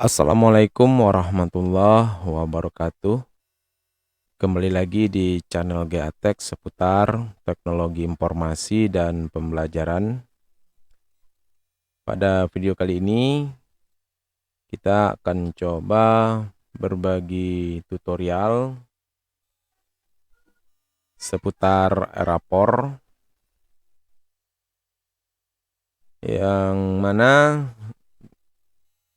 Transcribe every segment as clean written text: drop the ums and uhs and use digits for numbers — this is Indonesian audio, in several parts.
Assalamualaikum warahmatullahi wabarakatuh. Kembali lagi di channel GA-Tech seputar teknologi informasi dan pembelajaran. Pada video kali ini kita akan coba berbagi tutorial seputar Erapor, yang mana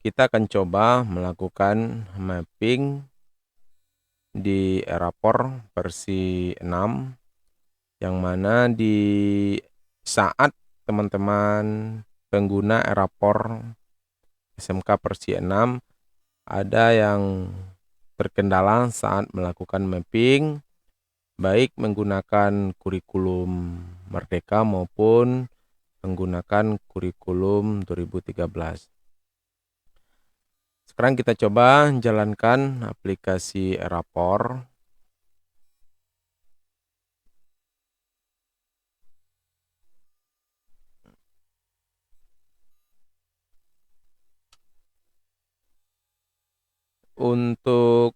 kita akan coba melakukan mapping di Erapor versi 6, yang mana di saat teman-teman pengguna Erapor SMK versi 6 ada yang terkendala saat melakukan mapping, baik menggunakan kurikulum Merdeka maupun menggunakan kurikulum 2013. Sekarang kita coba jalankan aplikasi Erapor. Untuk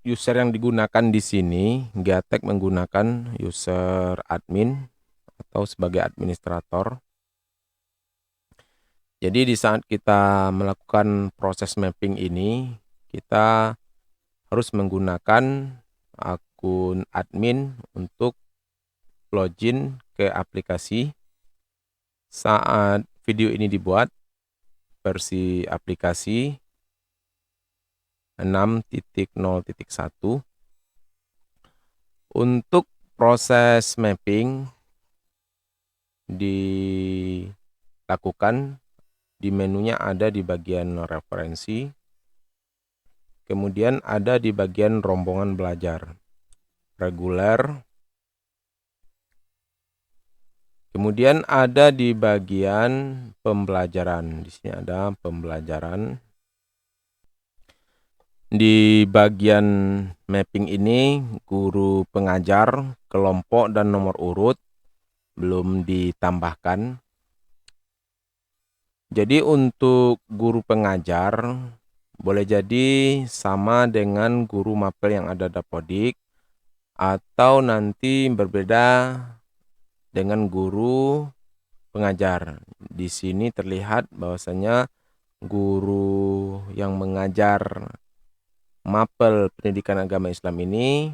user yang digunakan di sini, GA-Tech menggunakan user admin atau sebagai administrator. Jadi di saat kita melakukan proses mapping ini, kita harus menggunakan akun admin untuk login ke aplikasi. Saat video ini dibuat, versi aplikasi 6.0.1. Untuk proses mapping dilakukan di menunya, ada di bagian referensi, kemudian ada di bagian rombongan belajar reguler, kemudian ada di bagian pembelajaran. Di sini ada pembelajaran. Di bagian mapping ini, guru pengajar, kelompok, dan nomor urut belum ditambahkan. Jadi untuk guru pengajar boleh jadi sama dengan guru mapel yang ada Dapodik, atau nanti berbeda dengan guru pengajar. Di sini terlihat bahwasanya guru yang mengajar mapel pendidikan agama Islam ini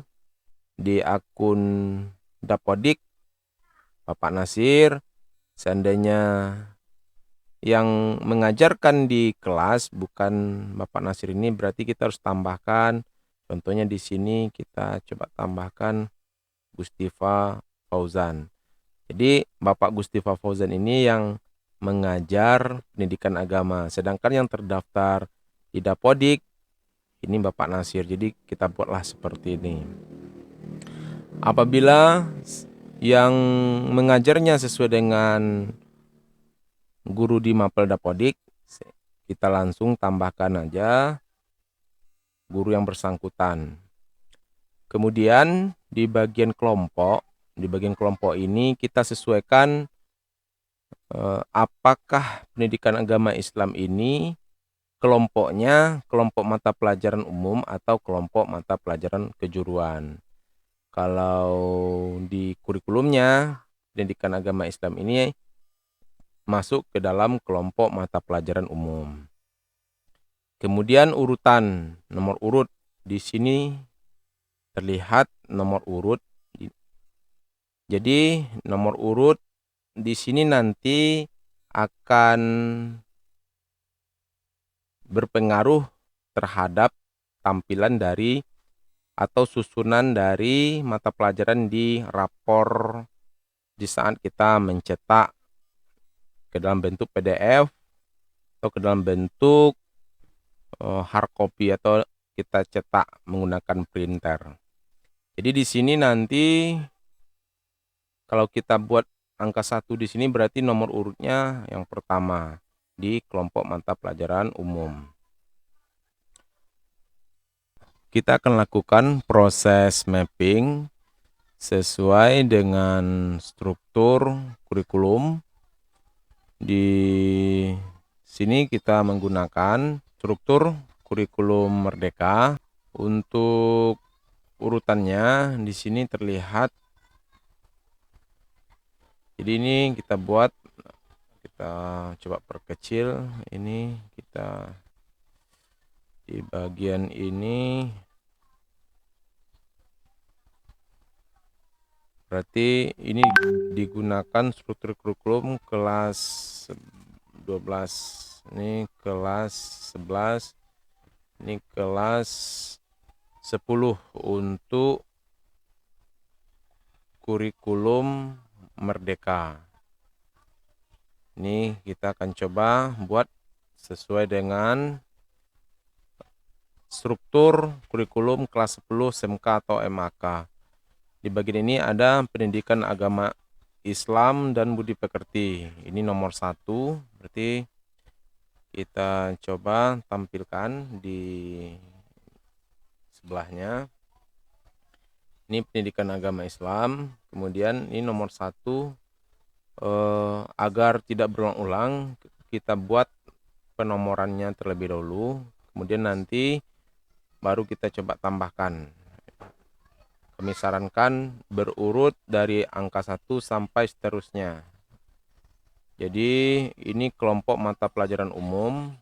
di akun Dapodik Bapak Nasir, seandainya yang mengajarkan di kelas bukan Bapak Nasir ini, berarti kita harus tambahkan. Contohnya di sini kita coba tambahkan Gustifa Fauzan. Jadi Bapak Gustifa Fauzan ini yang mengajar pendidikan agama, sedangkan yang terdaftar di Dapodik ini Bapak Nasir. Jadi kita buatlah seperti ini. Apabila yang mengajarnya sesuai dengan guru di mapel Dapodik, kita langsung tambahkan aja guru yang bersangkutan. Kemudian di bagian kelompok ini kita sesuaikan apakah pendidikan agama Islam ini kelompoknya kelompok mata pelajaran umum atau kelompok mata pelajaran kejuruan. Kalau di kurikulumnya pendidikan agama Islam ini masuk ke dalam kelompok mata pelajaran umum. Kemudian urutan nomor urut, di sini terlihat nomor urut. Jadi nomor urut di sini nanti akan berpengaruh terhadap tampilan dari atau susunan dari mata pelajaran di rapor di saat kita mencetak ke dalam bentuk PDF atau ke dalam bentuk hard copy atau kita cetak menggunakan printer. Jadi di sini nanti kalau kita buat angka 1 di sini berarti nomor urutnya yang pertama di kelompok mata pelajaran umum. Kita akan lakukan proses mapping sesuai dengan struktur kurikulum. Di Sini kita menggunakan struktur kurikulum Merdeka. Untuk urutannya di sini terlihat. Jadi ini kita buat, kita coba perkecil. Ini kita di bagian ini, berarti ini digunakan struktur kurikulum kelas 12, ini kelas 11, ini kelas 10 untuk kurikulum Merdeka. Ini kita akan coba buat sesuai dengan struktur kurikulum kelas 10 SMK atau MAK. Di bagian ini ada pendidikan agama Islam dan budi pekerti. Ini nomor 1, berarti kita coba tampilkan di sebelahnya. Ini pendidikan agama Islam. Kemudian ini nomor 1, agar tidak berulang-ulang, kita buat penomorannya terlebih dahulu. Kemudian nanti baru kita coba tambahkan. Kami sarankan berurut dari angka 1 sampai seterusnya. Jadi ini kelompok mata pelajaran umum.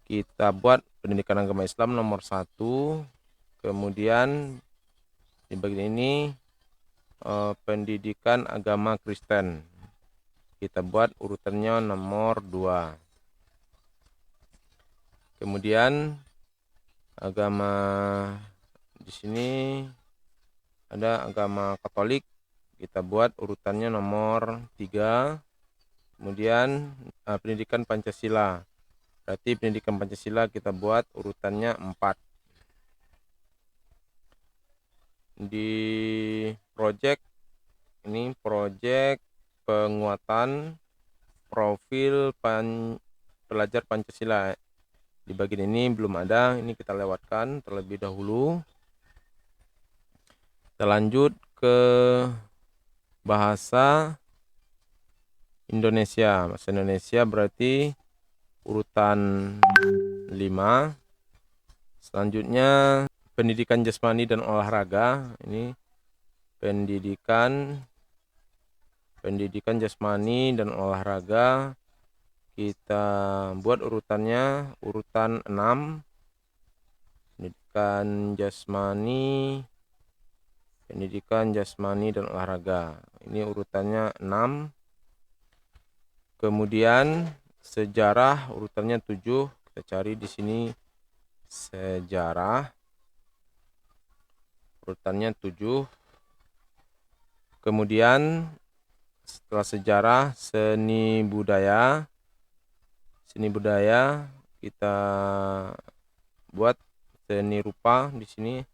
Kita buat pendidikan agama Islam nomor 1. Kemudian di bagian ini pendidikan agama Kristen. Kita buat urutannya nomor 2. Kemudian agama di sini ada agama Katolik, kita buat urutannya nomor 3. Kemudian pendidikan Pancasila, berarti pendidikan Pancasila kita buat urutannya 4. Di project ini, project penguatan profil pelajar Pancasila. Di bagian ini belum ada, ini kita lewatkan terlebih dahulu. Kita lanjut ke bahasa Indonesia. Bahasa Indonesia berarti urutan 5. Selanjutnya pendidikan jasmani dan olahraga. Ini pendidikan jasmani dan olahraga. Kita buat urutannya urutan 6. Pendidikan jasmani dan olahraga. Ini urutannya 6. Kemudian sejarah urutannya 7. Kita cari di sini sejarah urutannya 7. Kemudian setelah sejarah seni budaya. Seni budaya kita buat seni rupa di sini.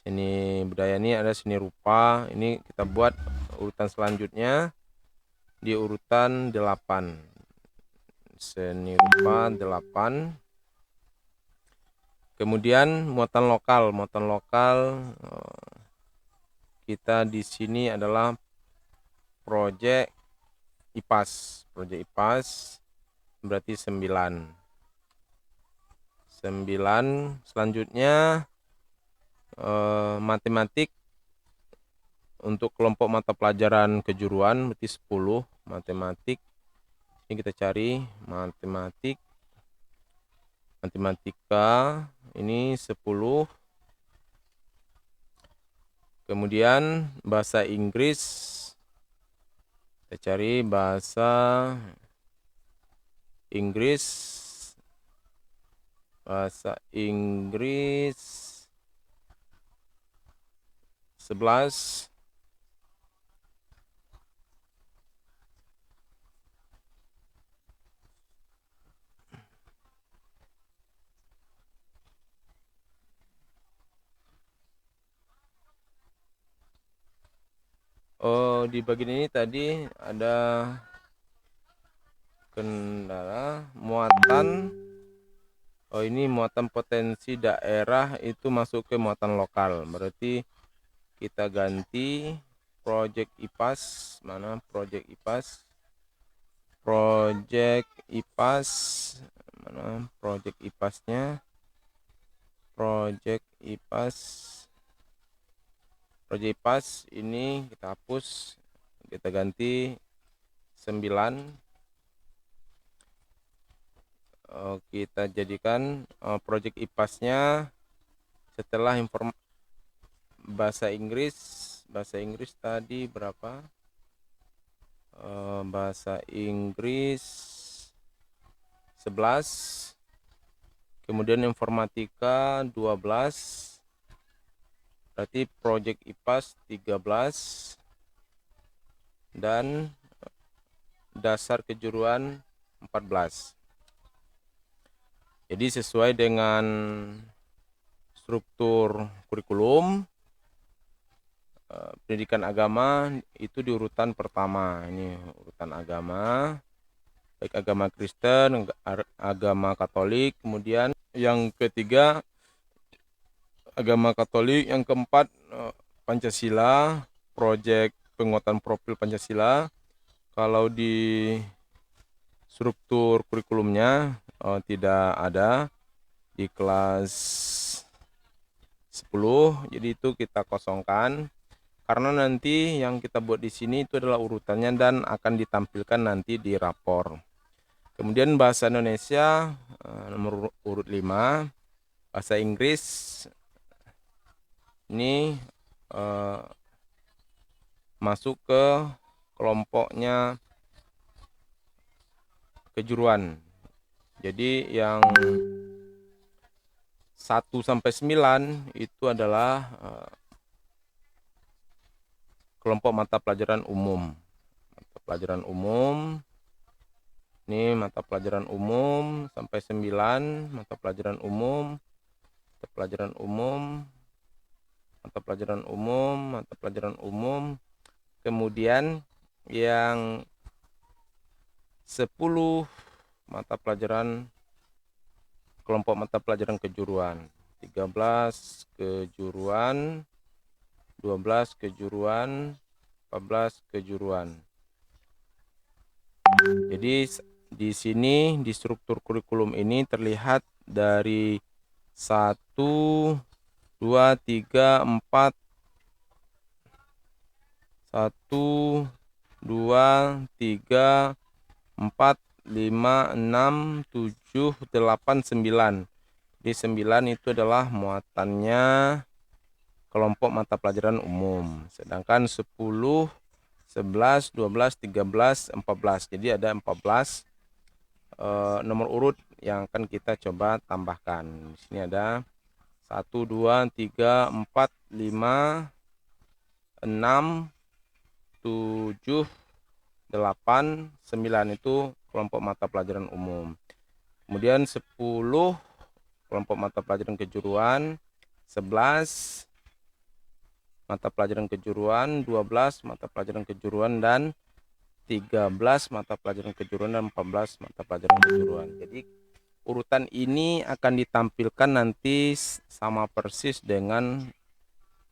Seni budaya ini ada seni rupa. Ini kita buat urutan selanjutnya di urutan 8. Seni rupa 8. Kemudian muatan lokal. Muatan lokal kita di sini adalah proyek IPAS. Proyek IPAS berarti 9. Selanjutnya matematik untuk kelompok mata pelajaran kejuruan berarti 10. Matematik ini kita cari matematika ini 10. Kemudian bahasa Inggris, kita cari bahasa Inggris 11. Di bagian ini tadi ada kendala muatan. Ini muatan potensi daerah itu masuk ke muatan lokal. Berarti kita ganti project IPAS. Mana project IPAS? project IPAS, mana project IPAS-nya? Project IPAS ini kita hapus, kita ganti 9. Kita jadikan project IPAS-nya setelah bahasa Inggris tadi berapa? Bahasa Inggris 11, kemudian informatika 12, berarti project IPAS 13, dan dasar kejuruan 14. Jadi sesuai dengan struktur kurikulum pendidikan agama itu di urutan pertama. Ini urutan agama, baik agama Kristen, agama Katolik, kemudian yang ketiga agama Katolik, yang keempat Pancasila, proyek penguatan profil Pancasila. Kalau di struktur kurikulumnya tidak ada di kelas 10, jadi itu kita kosongkan karena nanti yang kita buat di sini itu adalah urutannya dan akan ditampilkan nanti di rapor. Kemudian bahasa Indonesia nomor urut 5, bahasa Inggris ini masuk ke kelompoknya kejuruan. Jadi yang 1 sampai 9 itu adalah kelompok mata pelajaran umum. Mata pelajaran umum, ini mata pelajaran umum sampai 9, mata pelajaran umum, mata pelajaran umum, mata pelajaran umum, mata pelajaran umum. Kemudian yang 10 mata pelajaran kelompok mata pelajaran kejuruan, 13 kejuruan, 12 kejuruan, 14 kejuruan. Jadi di sini di struktur kurikulum ini terlihat dari 1, 2, 3, 4, 1, 2, 3, 4, 5, 6, 7, 8, 9. Di 9 itu adalah muatannya kelompok mata pelajaran umum. Sedangkan 10, 11, 12, 13, 14. Jadi ada 14 nomor urut yang akan kita coba tambahkan. Di sini ada 1, 2, 3, 4, 5, 6, 7, 8, 9 itu kelompok mata pelajaran umum. Kemudian 10 kelompok mata pelajaran kejuruan, 11 mata pelajaran kejuruan, 12 mata pelajaran kejuruan, dan 13 mata pelajaran kejuruan, dan 14 mata pelajaran kejuruan. Jadi urutan ini akan ditampilkan nanti sama persis dengan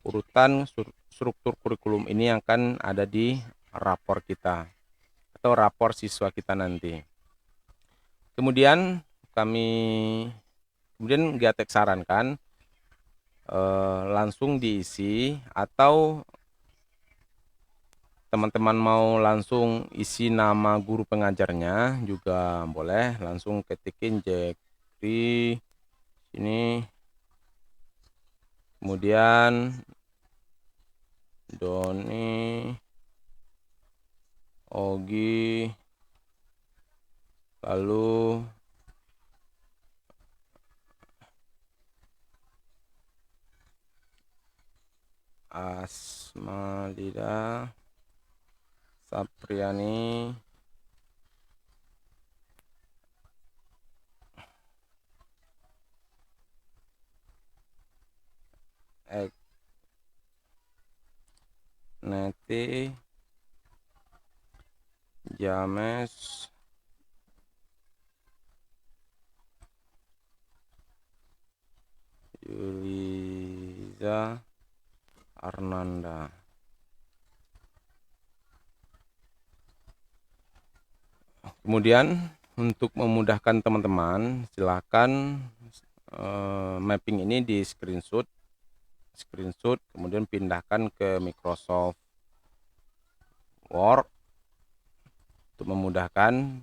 urutan struktur kurikulum ini yang akan ada di rapor kita atau rapor siswa kita nanti. Kemudian Gatek sarankan langsung diisi, atau teman-teman mau langsung isi nama guru pengajarnya juga boleh, langsung ketikin Jekri ini, kemudian Doni, Ogi, lalu Asmalida, Sapriani, Neti, James, Yuliza, Arnanda. Kemudian untuk memudahkan teman-teman, silakan mapping ini di screenshot, kemudian pindahkan ke Microsoft Word untuk memudahkan.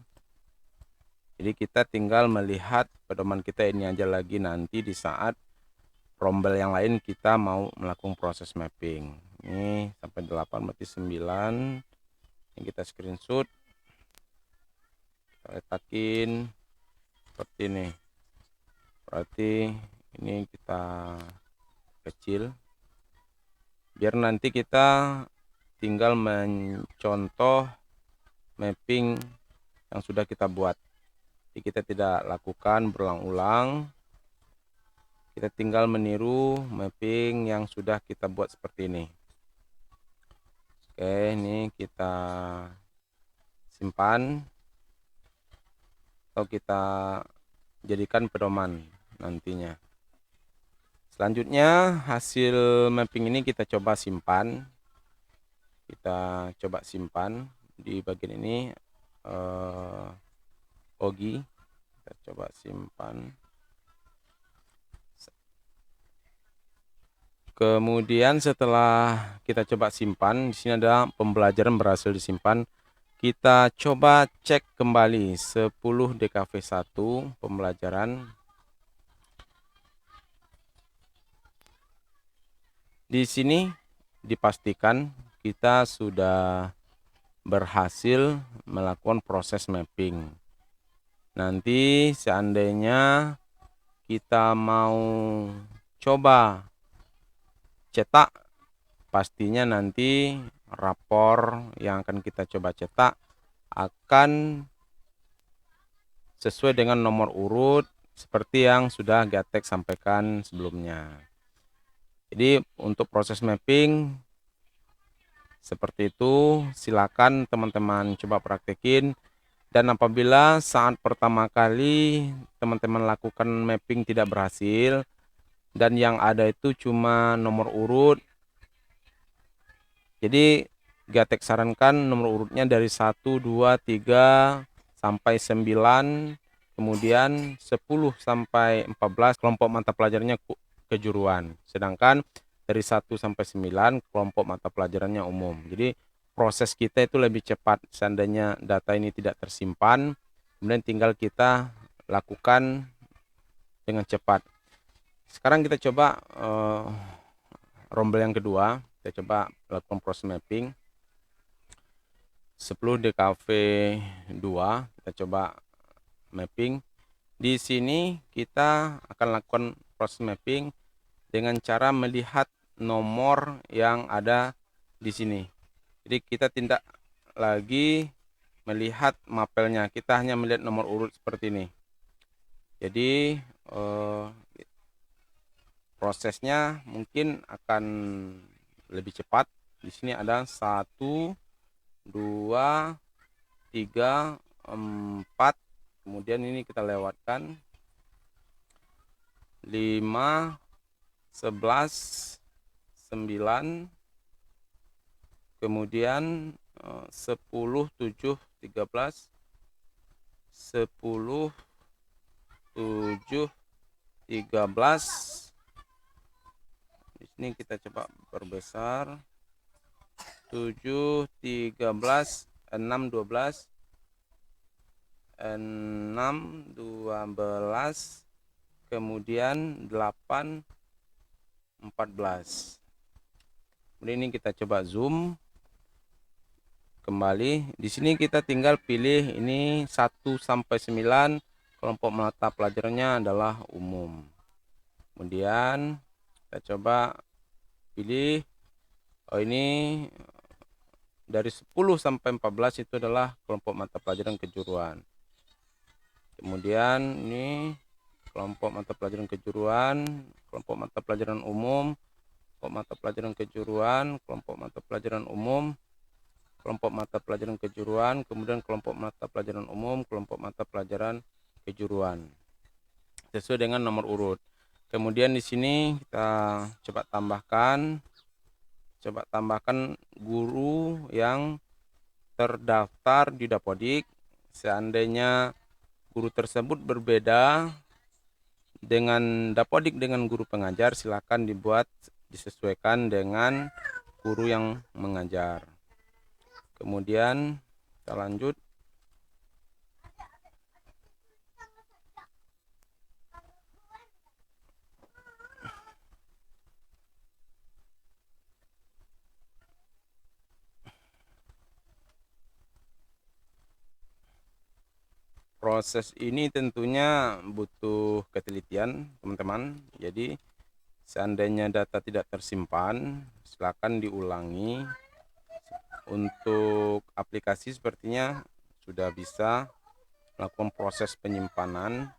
Jadi kita tinggal melihat pedoman kita ini aja lagi nanti di saat rombel yang lain kita mau melakukan proses mapping. Ini sampai 8 berarti 9. Yang kita screenshot, kita letakin seperti ini. Berarti ini kita kecil biar nanti kita tinggal mencontoh mapping yang sudah kita buat. Jadi kita tidak lakukan berulang-ulang, kita tinggal meniru mapping yang sudah kita buat seperti ini. Oke, ini kita simpan atau kita jadikan pedoman nantinya. Selanjutnya hasil mapping ini kita coba simpan. Kita coba simpan di bagian ini, OGI. Kita coba simpan. Kemudian setelah kita coba simpan, di sini ada pembelajaran berhasil disimpan. Kita coba cek kembali 10 DKV1 pembelajaran. Di sini dipastikan kita sudah berhasil melakukan proses mapping. Nanti seandainya kita mau coba cetak, pastinya nanti rapor yang akan kita coba cetak akan sesuai dengan nomor urut seperti yang sudah Gatek sampaikan sebelumnya. Jadi untuk proses mapping seperti itu, silakan teman-teman coba praktekin. Dan apabila saat pertama kali teman-teman lakukan mapping tidak berhasil dan yang ada itu cuma nomor urut, jadi Gatek sarankan nomor urutnya dari 1, 2, 3 sampai 9, kemudian 10 sampai 14 kelompok mata pelajarannya kejuruan. Sedangkan dari 1 sampai 9 kelompok mata pelajarannya umum. Jadi proses kita itu lebih cepat. Seandainya data ini tidak tersimpan, kemudian tinggal kita lakukan dengan cepat. Sekarang kita coba rombel yang kedua. Kita coba lakukan proses mapping 10 DKV 2. Kita coba mapping. Di sini kita akan lakukan proses mapping dengan cara melihat nomor yang ada di sini. Jadi kita tidak lagi melihat mapelnya, kita hanya melihat nomor urut seperti ini. Jadi prosesnya mungkin akan lebih cepat. Di sini ada 1, 2, 3, 4. Kemudian ini kita lewatkan 5, 11, 9, kemudian 10, 7, 13, 10, 7, 13. Di sini kita coba perbesar 7, 13, 6, 12, 6, 12, kemudian 8, 14. Kemudian ini kita coba zoom kembali. Di sini kita tinggal pilih ini 1 sampai 9, kelompok mata pelajarannya adalah umum. Kemudian kita coba pilih, oh ini dari 10 sampai 14 itu adalah kelompok mata pelajaran kejuruan. Kemudian ini kelompok mata pelajaran kejuruan, kelompok mata pelajaran umum, kelompok mata pelajaran kejuruan, kelompok mata pelajaran umum, kelompok mata pelajaran kejuruan, kemudian kelompok mata pelajaran umum, kelompok mata pelajaran kejuruan sesuai dengan nomor urut. Kemudian di sini kita coba tambahkan guru yang terdaftar di Dapodik Seandainya guru tersebut berbeda dengan dapodik dengan guru pengajar, silakan disesuaikan dengan guru yang mengajar. Kemudian kita lanjut. Proses ini tentunya butuh ketelitian, teman-teman. Jadi seandainya data tidak tersimpan, silakan diulangi. Untuk aplikasi sepertinya sudah bisa melakukan proses penyimpanan.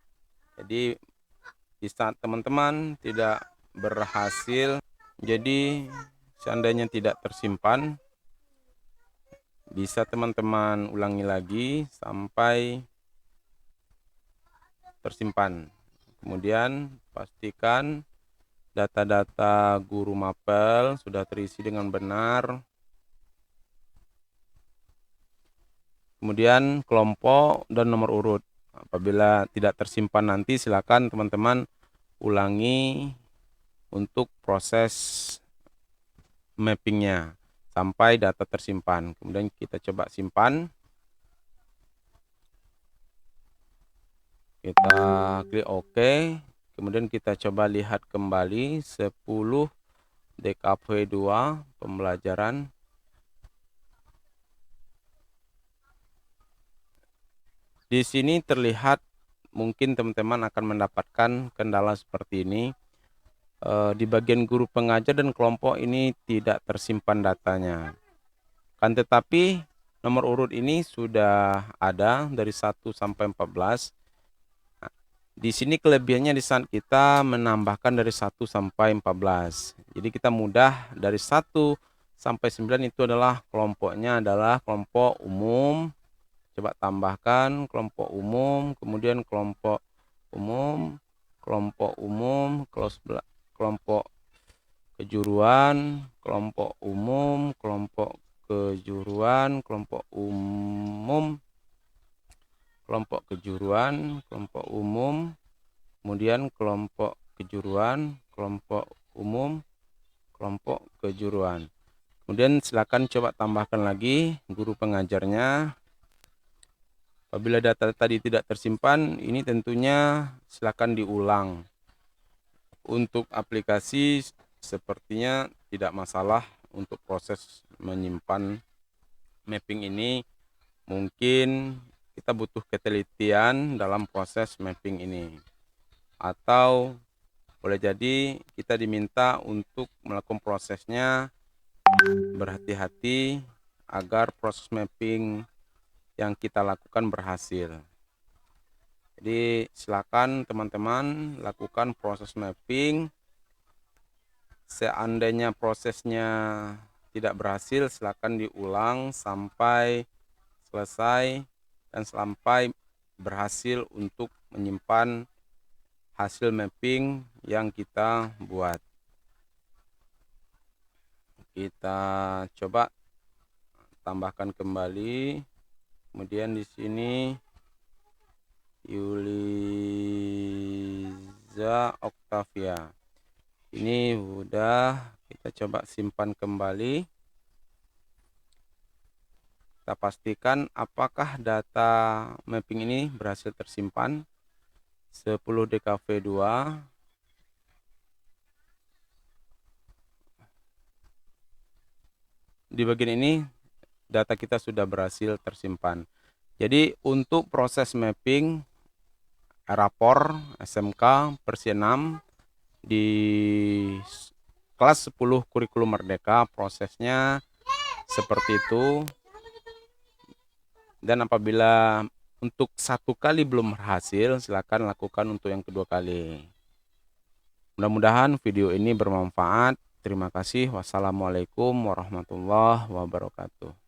Jadi di saat teman-teman tidak berhasil, jadi seandainya tidak tersimpan, bisa teman-teman ulangi lagi sampai tersimpan. Kemudian pastikan data-data guru mapel sudah terisi dengan benar. Kemudian kelompok dan nomor urut. Apabila tidak tersimpan nanti silakan teman-teman ulangi untuk proses mappingnya sampai data tersimpan. Kemudian kita coba simpan. Kita klik OK. Kemudian kita coba lihat kembali 10 DKV 2 pembelajaran. Di sini terlihat mungkin teman-teman akan mendapatkan kendala seperti ini. Di bagian guru pengajar dan kelompok ini tidak tersimpan datanya. Kan tetapi nomor urut ini sudah ada dari 1 sampai 14. Di sini kelebihannya di saat kita menambahkan dari 1 sampai 14. Jadi kita mudah dari 1 sampai 9 itu adalah kelompoknya adalah kelompok umum. Coba tambahkan kelompok umum, kemudian kelompok umum, kelompok umum, kelompok kejuruan, kelompok umum, kelompok kejuruan, kelompok umum, kelompok kejuruan, kelompok umum, kemudian kelompok kejuruan, kelompok umum, kelompok kejuruan. Kemudian silakan coba tambahkan lagi guru pengajarnya. Apabila data tadi tidak tersimpan, ini tentunya silakan diulang. Untuk aplikasi sepertinya tidak masalah untuk proses menyimpan mapping ini. Mungkin kita butuh ketelitian dalam proses mapping ini. Atau boleh jadi kita diminta untuk melakukan prosesnya berhati-hati agar proses mapping yang kita lakukan berhasil. Jadi silakan teman-teman lakukan proses mapping. Seandainya prosesnya tidak berhasil, silakan diulang sampai selesai dan sampai berhasil untuk menyimpan hasil mapping yang kita buat. Kita coba tambahkan kembali. Kemudian di sini Yuliza Octavia. Ini udah, kita coba simpan kembali. Kita pastikan apakah data mapping ini berhasil tersimpan. 10 DKV 2. Di bagian ini data kita sudah berhasil tersimpan. Jadi untuk proses mapping rapor SMK Persi 6 di kelas 10 kurikulum merdeka prosesnya seperti itu. Dan apabila untuk 1 kali belum berhasil, silakan lakukan untuk yang kedua kali. Mudah-mudahan video ini bermanfaat. Terima kasih. Wassalamualaikum warahmatullahi wabarakatuh.